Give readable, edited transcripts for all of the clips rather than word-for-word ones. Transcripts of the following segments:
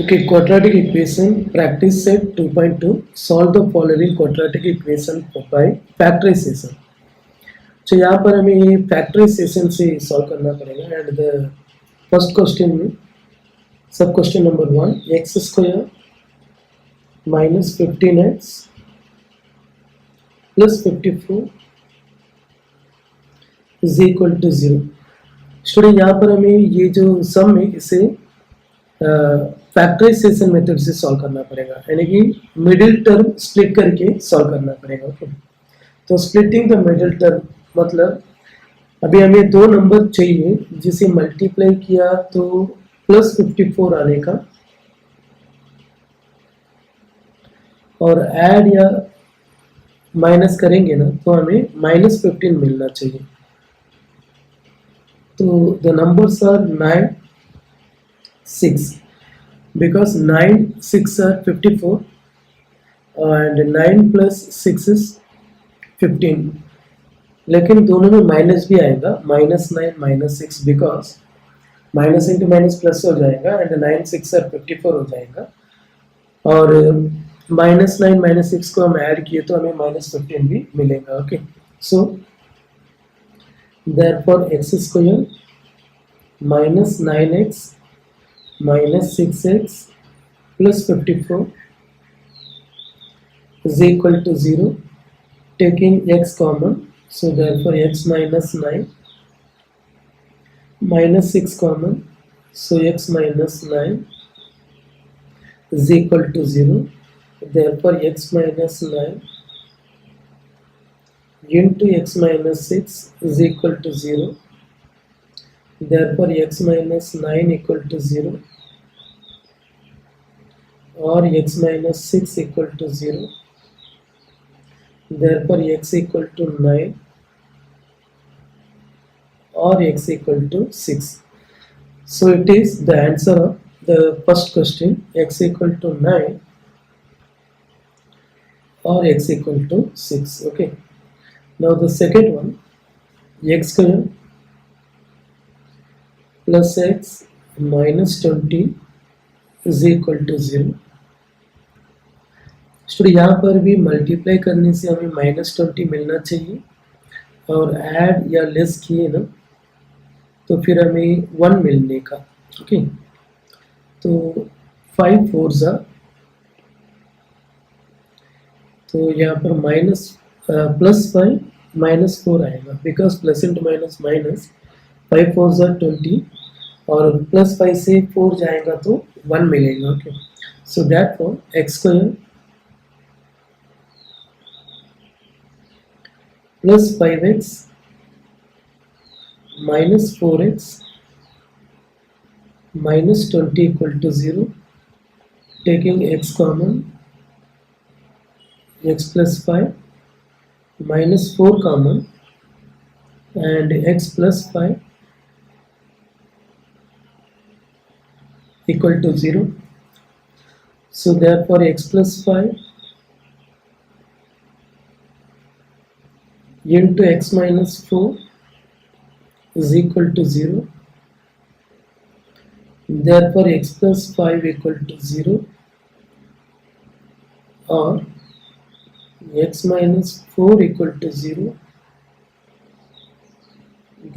Okay, quadratic equation practice set 2.2. Solve the following quadratic equation by factorization. So यहाँ पर हमें ये factorization से solve करना पड़ेगा and the first question में सब question number 1 x square minus 15x plus 54 is equal to 0. Student यहाँ पर हमें ये जो सम है इसे फैक्टराइजेशन मेथड से सॉल्व करना पड़ेगा, यानी कि मिडिल टर्म स्प्लिट करके सॉल्व करना पड़ेगा। ओके, तो स्प्लिटिंग द मिडिल टर्म मतलब अभी हमें दो नंबर चाहिए जिसे मल्टीप्लाई किया तो प्लस 54 आने का, और ऐड या माइनस करेंगे ना तो हमें माइनस 15 मिलना चाहिए। तो the numbers are 9, 6 because 9 6 are 54 and 9 plus 6 is 15, लेकिन दोनों में माइनस भी आएगा, -9 -6 because minus into minus plus हो जाएगा एंड 9 6 और 54 हो जाएगा, और -9 -6 को हम ऐड किए तो हमें -15 भी मिलेगा। Okay, so therefore x square -9x -6x plus 54 is equal to 0, taking x common, so therefore x minus 9 minus 6 common, so x minus 9 is equal to 0, therefore x minus 9 into x minus 6 is equal to 0, therefore x minus 9 equal to 0 or x minus 6 equal to 0, therefore x equal to 9 or x equal to 6. So it is the answer of the first question, x equal to 9 or x equal to 6. Okay, now the second one, x square plus x minus 20 is equal to 0. Student यहाँ पर भी multiply करने से हमें -20 मिलना चाहिए, और add या लेस किए ना तो फिर हमें 1 मिलने का। ओके, तो 5 4 जा, तो यहाँ पर +5 -4 आएगा because plus into minus minus, 5 4 जा 20 और +5 से 4 जाएगा तो 1 मिलेगा। Okay, so that for x square plus 5x minus 4x minus 20 equal to 0, taking x common, x plus 5 minus 4 common and x plus 5 equal to 0. So therefore x plus 5 into x minus 4 is equal to 0, therefore x plus 5 equal to 0 or x minus 4 equal to 0,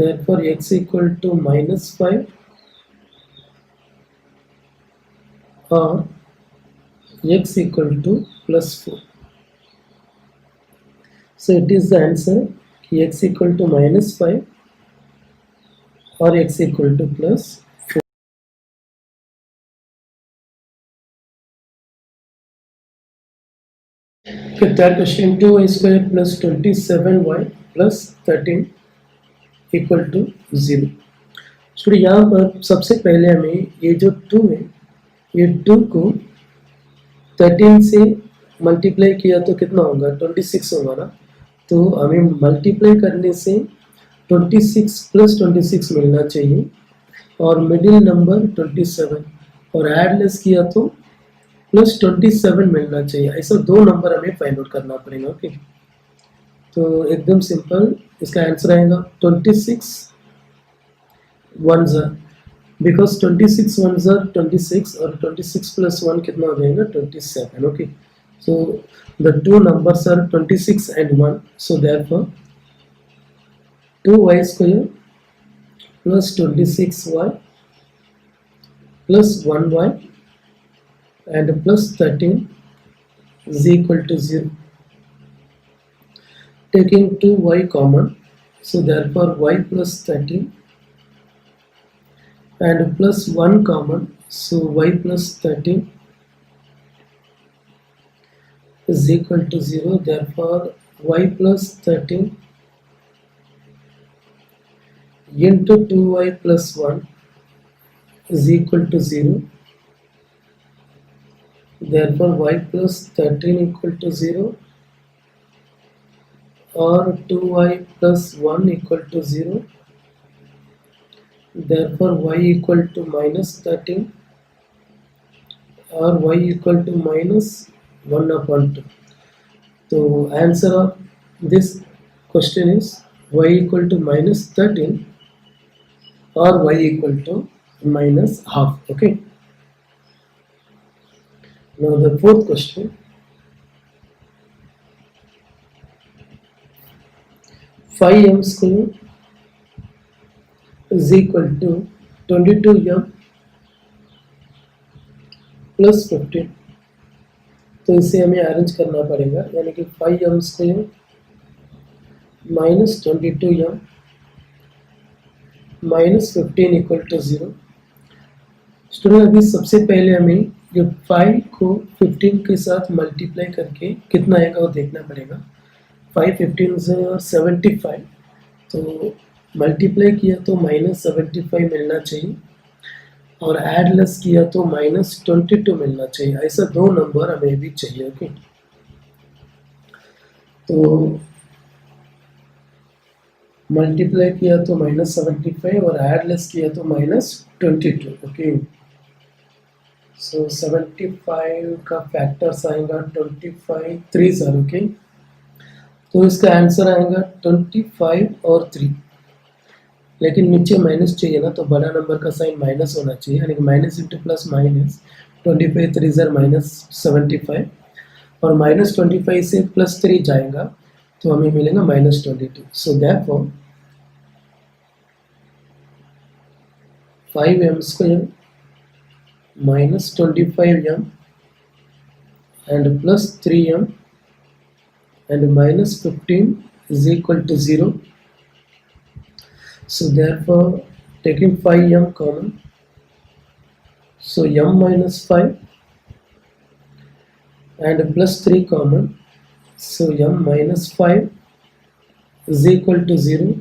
therefore x equal to -5 or x equal to +4. So it is the answer, x equal to -5 or x equal to +4. फिर third question, 2y square plus 27y plus 13 equal to 0। Student यहाँ पर सबसे पहले हमें ये जो 2 है, ये 2 को 13 से मल्टीप्लाई किया तो कितना होगा, 26 होगा ना, तो हमें मल्टीप्लाई करने से 26 + 26 मिलना चाहिए और मिडिल नंबर 27, और ऐड लेस किया तो +27 मिलना चाहिए। ऐसा दो नंबर हमें फाइंड आउट करना पड़ेगा। ओके, तो एकदम सिंपल इसका आंसर आएगा 26 1 जा बिकॉज 26 1 आर 26 और 26 प्लस 1 कितना हो जाएगा 27. Okay, so the two numbers are 26 and 1, so therefore 2y square plus 26y plus 1y and plus 13 is equal to 0. Taking 2y common, so therefore y plus 13 and plus 1 common, so y plus 13 is equal to 0. Therefore y plus 13 into 2y plus 1 is equal to 0. Therefore y plus 13 equal to 0 or 2y plus 1 equal to 0. Therefore y equal to minus 13 or y equal to minus 1 upon 2. So answer of this question is y equal to minus 13 or y equal to minus half. Okay. Now the fourth question. 5m square is equal to 22m plus 15. तो इसे हमें arrange करना पड़ेगा, यानी कि 5m square minus 22m minus 15 equal to 0. Student अभी सबसे पहले हमें ये 5 को 15 के साथ मल्टीप्लाई करके कितना आएगा वो देखना पड़ेगा. 5 15 से 75, तो मल्टीप्लाई किया तो माइनस 75 मिलना चाहिए और ऐड लेस किया तो माइनस 22 मिलना चाहिए. ऐसा दो नंबर हमें भी चाहिए. ओके, तो मल्टीप्लाई किया तो माइनस 75 और ऐड लेस किया तो माइनस 22. ओके, सो 75 का फैक्टर्स आएगा 25 3 सर. ओके, तो इसका आंसर आएगा 25 और 3. लेकिन नीचे माइनस चाहिए ना, तो बड़ा नंबर का साइन माइनस होना चाहिए, यानी कि minus into plus minus 25 3 sir minus 75 और माइनस 25 से प्लस 3 जाएगा तो हमें मिलेगा minus 22. So therefore 5m square minus 25m and plus 3m and minus 15 is equal to 0. So therefore taking 5m common, so m minus 5 and plus 3 common, so m minus 5 is equal to 0.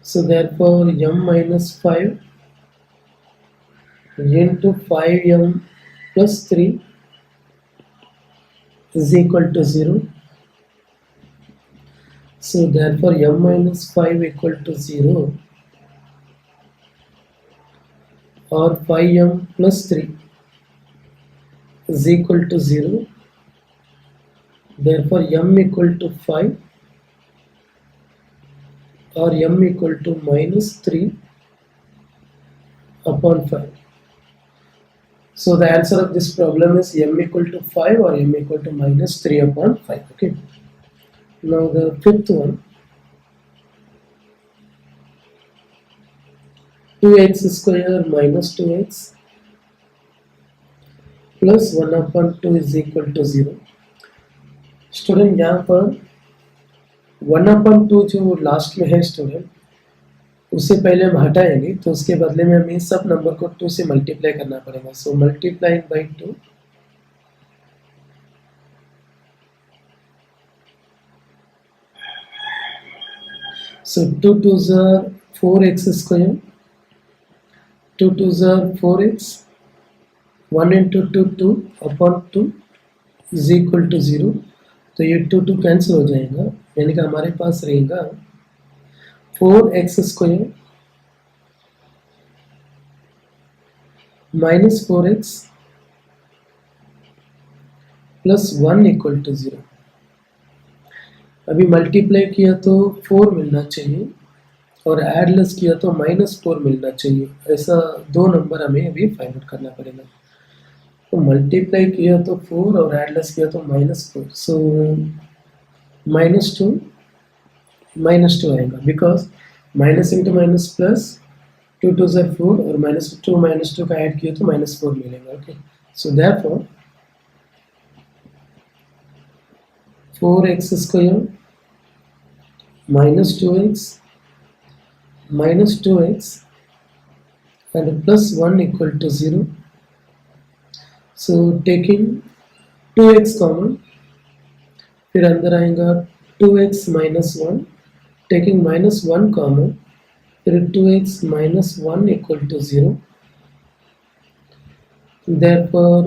So therefore m minus 5 into 5m plus 3 is equal to 0. So therefore m minus 5 equal to 0 or 5m plus 3 is equal to 0. Therefore m equal to 5 or m equal to minus 3 upon 5. So the answer of this problem is m equal to 5 or m equal to minus 3 upon 5. Okay. Now the fifth one, 2x square minus 2x plus 1 upon 2 is equal to 0. Student यहाँ पर 1 upon 2 जो last में है student, उससे पहले हम हटाएंगे तो उसके बदले में हमें सब नंबर को 2 से मल्टीप्लाई करना पड़ेगा. सो multiplying by 2, so 2 2s are 4x square, 2 2s are 4x, 1 into 2 2 upon 2 is equal to 0. तो ये 2 2 कैंसिल हो जाएगा, यानी कि हमारे पास रहेगा 4x square minus 4x plus 1 equal to 0. अभी मल्टीप्लाई किया तो 4 मिलना चाहिए और ऐड लेस किया तो -4 मिलना चाहिए। ऐसा दो नंबर हमें अभी फाइंड आउट करना पड़ेगा। तो मल्टीप्लाई किया तो 4 और ऐड लेस किया तो -4, सो -2 आएगा, because minus into minus plus, 2 2 ज़ा 4 और -2 का ऐड किया तो -4 मिलेगा। Okay, so therefore 4x square -2x and plus 1 equal to 0. So taking 2x common, फिर अंदर आएगा 2x minus 1, taking -1 common, फिर 2x minus 1 equal to 0. Therefore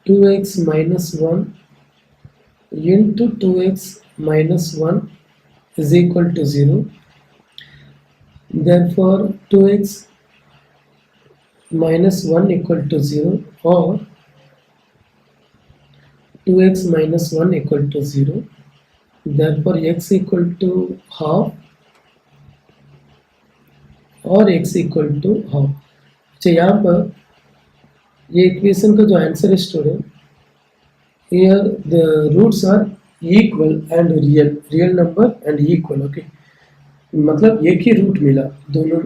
2x minus 1 into 2x minus 1 is equal to 0. Therefore 2x minus 1 equal to 0, or 2x minus 1 equal to 0. Therefore x equal to half और x equal to half. अच्छा, यहाँ पर ये equation का जो answer है student, here the roots are equal and real number and equal. Okay, मतलब एक ही रूट मिला दोनों।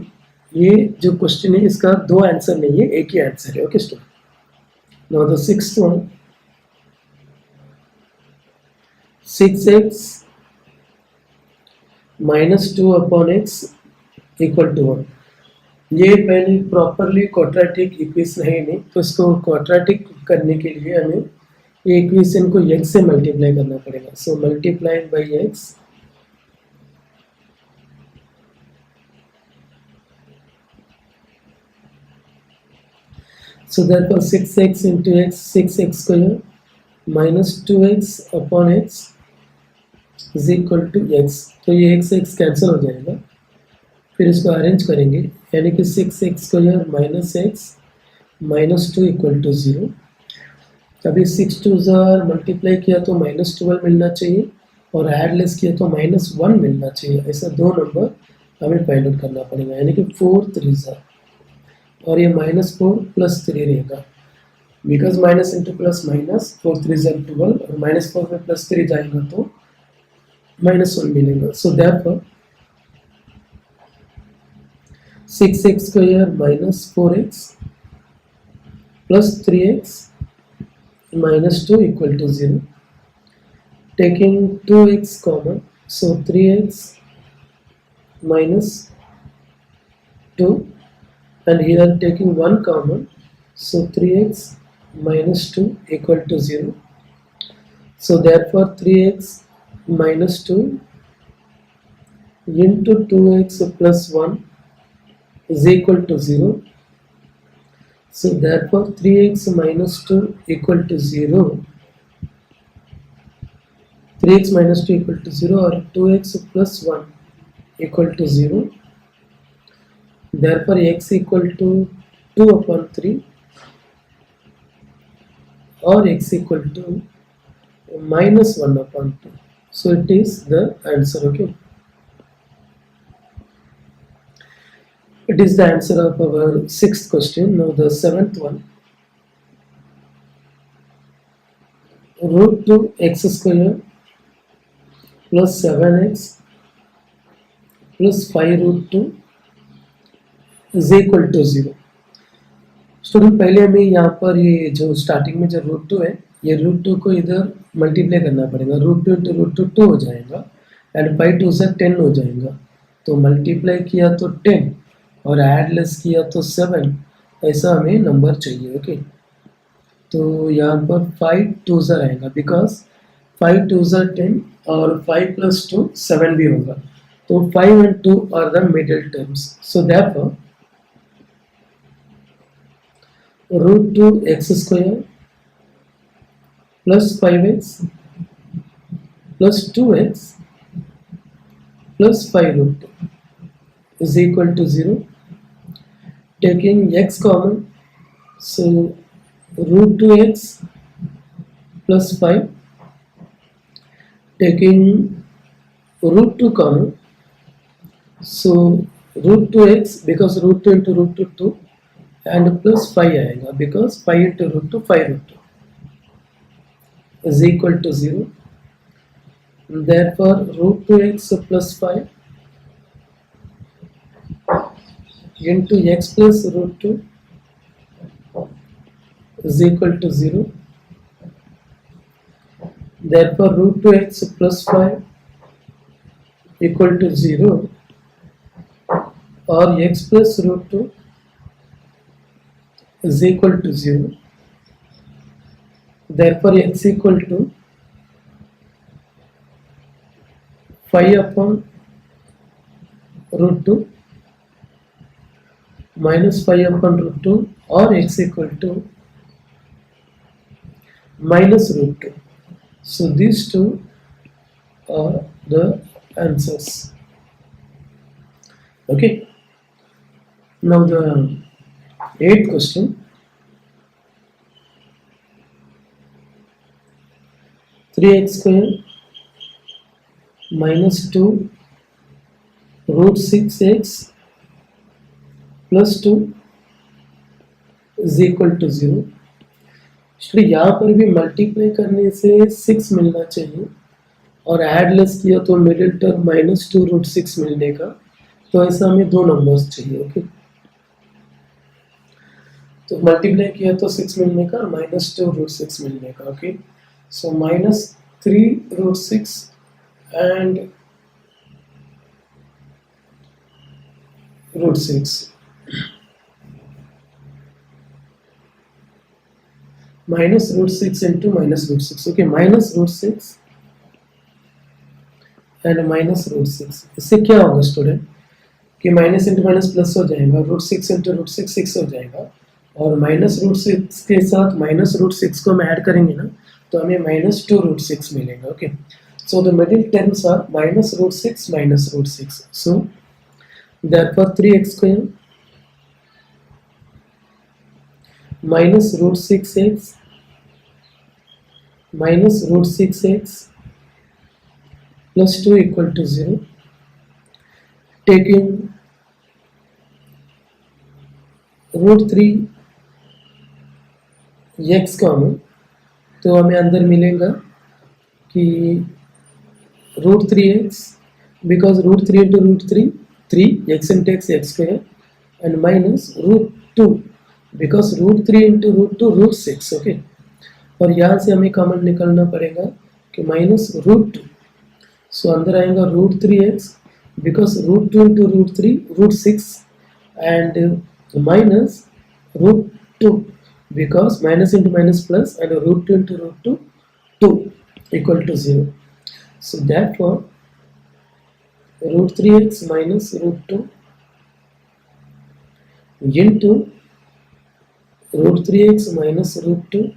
ये जो क्वेश्चन है इसका दो आंसर नहीं है, एक ही आंसर है। Okay student, now the sixth one, 6x minus 2 upon x equal to 1. ये पहले प्रॉपरली क्वाड्रेटिक इक्वेशन है नहीं, तो इसको क्वाड्रेटिक करने के लिए हमें ये इक्वेशन को x से मल्टीप्लाई करना पड़ेगा। So multiplied by x, so therefore 6x into x, 6x square minus 2x upon x is equal to x. तो ये x कैंसिल हो जाएगा, फिर इसको अरेंज करेंगे, यानी कि 6x square minus x minus 2 equal to 0। अभी 6 2 मल्टीप्लाई किया तो -12 मिलना चाहिए, और ऐड लेस किया तो -1 मिलना चाहिए। ऐसा दो नंबर हमें फाइंड आउट करना पड़ेगा, यानी कि 4 3 और ये -4 प्लस 3 रहेगा, because minus into plus minus, 4 3 12 और -4 में प्लस 3 जाएगा तो -1 मिलेगा। So therefore 6x square minus 4x plus 3x minus 2 equal to 0. Taking 2x common, so 3x minus 2, and here taking 1 common, so 3x minus 2 equal to 0. So therefore 3x minus 2 into 2x plus 1 is equal to 0. So therefore 3x minus 2 equal to 0. 3x minus 2 equal to 0 or 2x plus 1 equal to 0. Therefore x equal to 2 upon 3 or x equal to minus 1 upon 2. So it is the answer. Okay, it is the answer of our sixth question. Now the seventh one, root 2 x square plus 7x plus 5 root 2 is equal to 0. Student, पहले हमें यहाँ पर ये जो starting में जो root 2 है, ये रूट 2 को इधर मल्टीप्लाई करना पड़ेगा। रूट 2 इंटू रूट 2 हो जाएगा, एंड 5 2 से 10 हो जाएगा। तो मल्टीप्लाई किया तो 10 और ऐड लेस किया तो 7, ऐसा हमें नंबर चाहिए। ओके, तो यहाँ पर 5 2 आएगा, बिकॉज 5 2 10 और 5 प्लस 2 7 भी होगा। तो 5 and 2 are the middle terms. So therefore root 2 x square plus 5x plus 2x plus 5 root 2 is equal to 0. Taking x common, so root 2x plus 5, taking root 2 common, so root two x because root two into root two two and plus 5 आएगा because 5 into root two 5 root two is equal to 0. Therefore, root 2x plus 5 into x plus root 2 is equal to 0. Therefore, root 2x plus 5 equal to 0 or x plus root 2 is equal to 0. Therefore, x equal to 5 upon root 2 minus 5 upon root 2 or x equal to minus root 2. So these two are the answers. Okay. Now the 8th question. 3x square minus 2 root 6x plus 2 is equal to 0. इसलिए यहाँ पर भी multiply करने से 6 मिलना चाहिए और add less किया तो मिडिल टर्म माइनस 2 रूट 6 मिलने का, तो ऐसा हमें दो नंबर्स चाहिए. ओके, तो मल्टीप्लाई किया तो 6 मिलने का, माइनस 2 रूट 6 मिलने का. Okay, so minus 3 root 6 and root 6 minus root 6 into minus root 6. Okay, minus root 6 and minus root 6. इससे क्या होगा स्टूडेंट कि माइनस इंटू माइनस प्लस हो जाएगा, रूट 6 इंटू रूट 6 6 हो जाएगा और माइनस रूट 6 के साथ माइनस रूट 6 को हम ऐड करेंगे ना तो हमें माइनस 2 रूट 6 मिलेगा. Okay, so the middle terms are minus root 6 minus root 6. So therefore 3x square minus root 6x minus root 6x plus 2 equal to 0. Taking root 3 x common तो हमें अंदर मिलेगा कि root 3x because root 3 into root 3 3 x into x square and minus root 2 because root 3 into root 2 root 6. Okay, और यहाँ से हमें common निकलना पड़ेगा कि माइनस रूट 2. सो अंदर आएगा root 3x because root 2 into root 3 root 6 and minus root 2 because minus into minus plus and root 2 into root 2 2 equal to 0. So therefore root 3x minus root 2 into root 3x minus root 2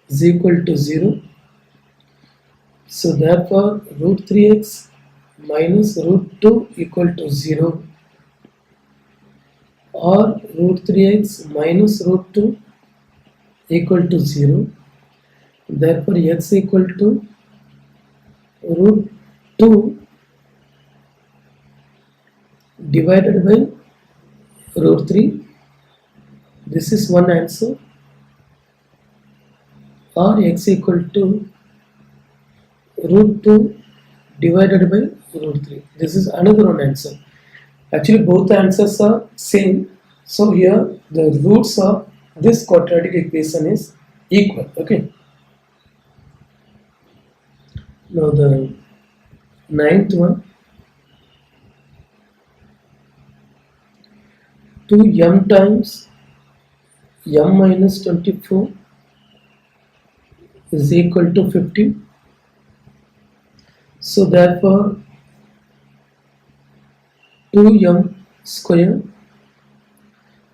is equal to 0. So therefore root 3x minus root 2 equal to 0 or root 3x minus root 2 equal to 0. Therefore x equal to root 2 divided by root 3. This is one answer. Or x equal to root 2 divided by root 3. This is another one answer. Actually both the answers are same. So here the roots of this quadratic equation is equal. Okay. Now the 9th one, 2m times m minus 24 is equal to 50. So therefore 2m square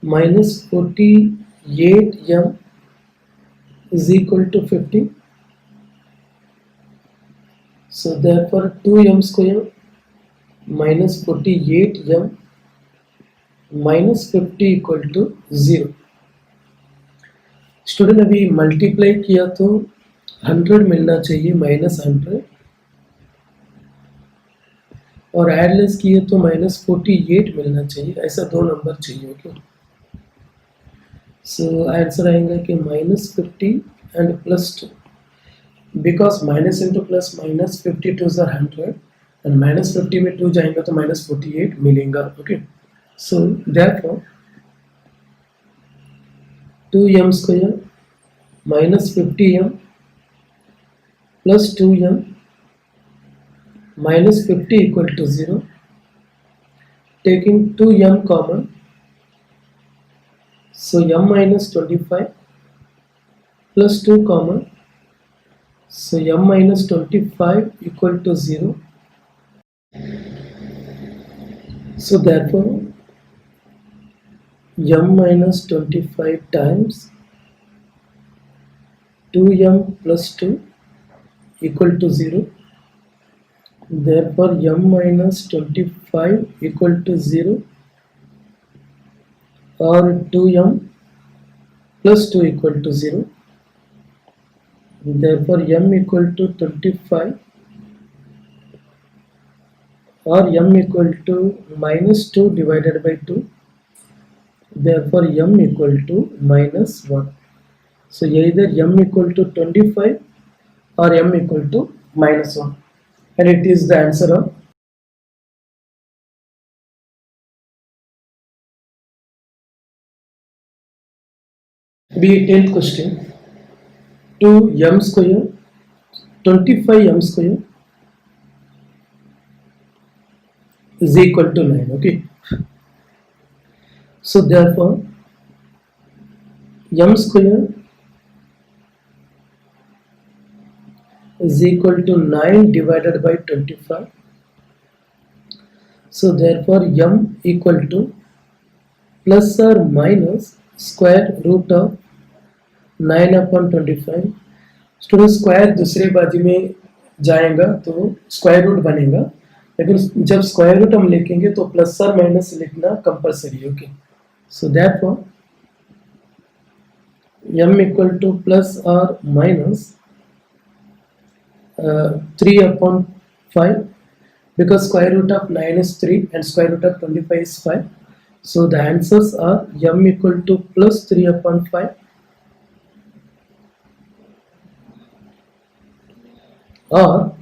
minus 48m is equal to 50. So therefore 2m square minus 48m minus 50 equal to 0. Student अभी multiply किया तो 100 मिलना चाहिए minus 100 और एडलेस किए तो -48 मिलना चाहिए, ऐसा दो नंबर चाहिए। ओके, सो आंसर आएगा कि -50 and +2, because minus into plus minus 52 are 100 and -50 में 2 जाएंगे तो -48 मिलेगा। Okay, so therefore 2m² -50m plus 2m minus 50 equal to 0. Taking 2m common, so m minus 25 plus 2 common, so m minus 25 equal to 0. So therefore m minus 25 times 2m plus 2 equal to 0. Therefore m minus 25 equal to 0, or 2m plus 2 equal to 0. Therefore m equal to 25, or m equal to minus 2 divided by 2. Therefore m equal to -1. So either m equal to 25 or m equal to -1, and it is the answer of B10th question. 2m² 25m² is equal to 9. Okay, so therefore m² is equal to 9 divided by 25. So therefore m equal to plus or minus square root of 9 upon 25. Student square दूसरे बाजू में जाएगा तो square root बनेगा, लेकिन जब square root हम लिखेंगे तो प्लस और माइनस लिखना कंपलसरी है। Okay, so therefore m equal to plus or minus 3 upon 5, because square root of 9 is 3 and square root of 25 is 5. So the answers are m equal to plus 3 upon 5, or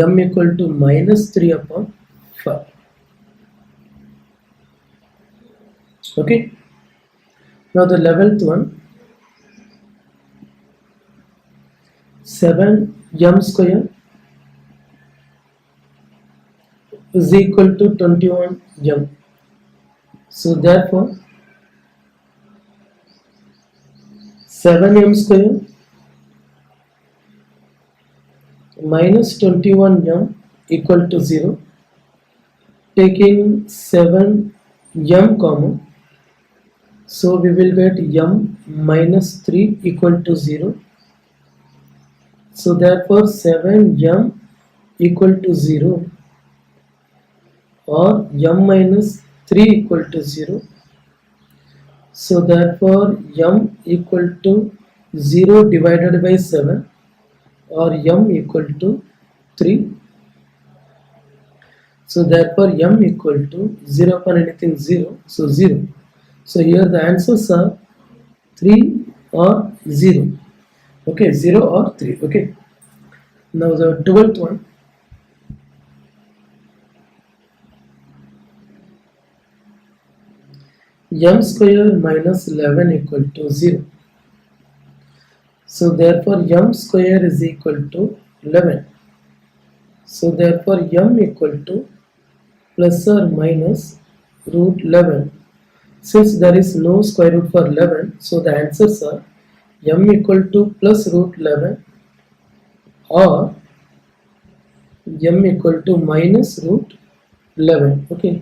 m equal to minus 3 upon 5. Okay, now the 11th one, 7m² is equal to 21m. So therefore 7m² minus 21m equal to 0. Taking 7m common, so we will get m minus 3 equal to 0. So therefore 7m equal to 0, or m minus 3 equal to 0. So therefore m equal to 0 divided by 7, or m equal to 3. So therefore m equal to 0 upon anything 0, so 0. So here the answers are 3 or 0. Okay, 0 or 3. Okay, now the 12th one, m² minus 11 equal to 0. So therefore m² is equal to 11. So therefore m equal to plus or minus root 11. Since there is no square root for 11, so the answers are m equal to plus root 11, or m equal to minus root 11. Okay,